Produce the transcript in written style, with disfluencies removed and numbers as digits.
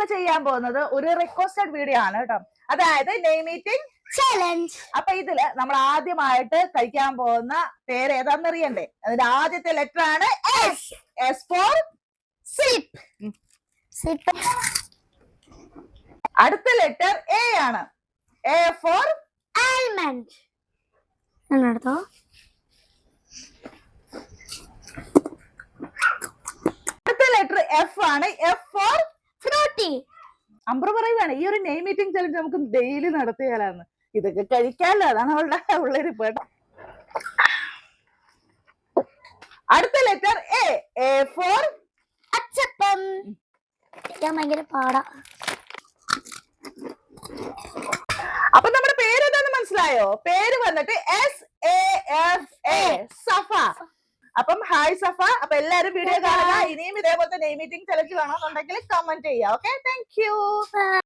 നമ്മൾ ചെയ്യാൻ പോകുന്നത് ഒരു റിക്വസ്റ്റഡ് വീഡിയോ ആണ് കേട്ടോ. അതായത് നെയിം മീറ്റിംഗ് ചലഞ്ച്. അപ്പൊ ഇതില് നമ്മൾ ആദ്യമായിട്ട് കഴിക്കാൻ പോകുന്ന പേര് ഏതാന്ന് അറിയണ്ടേ? അതിന്റെ ആദ്യത്തെ ലെറ്റർ ആണ് എസ്. S for sip. അടുത്ത ലെറ്റർ എ ആണ്. A for almond. അടുത്ത ലെറ്റർ എഫ് ആണ്. F for Frooti. അമ്പ്ര പറയുകയാണ് ഈ ഒരു നെയിം മീറ്റിംഗ് ചലഞ്ച് നമുക്ക് ഡെയിലി നടത്തിയാലാന്ന്. ഇതൊക്കെ കഴിക്കാല്ലോ, അതാണ് അവളുടെ ഉള്ളൊരു പേട്ട. അടുത്ത letter A. A for achappam. ഭയങ്കര പാടാ. അപ്പൊ നമ്മുടെ പേര് എന്താന്ന് മനസ്സിലായോ? പേര് വന്നിട്ട് SAFA, സഫ. അപ്പം ഹായ് സഫ. അപ്പൊ എല്ലാരും വീഡിയോ കാണുക. ഇനിയും ഇതേപോലത്തെ നെയിം മീറ്റിംഗ് ചലഞ്ച് വേണമെന്നുണ്ടെങ്കിൽ കമന്റ് ചെയ്യാം. Okay, thank you.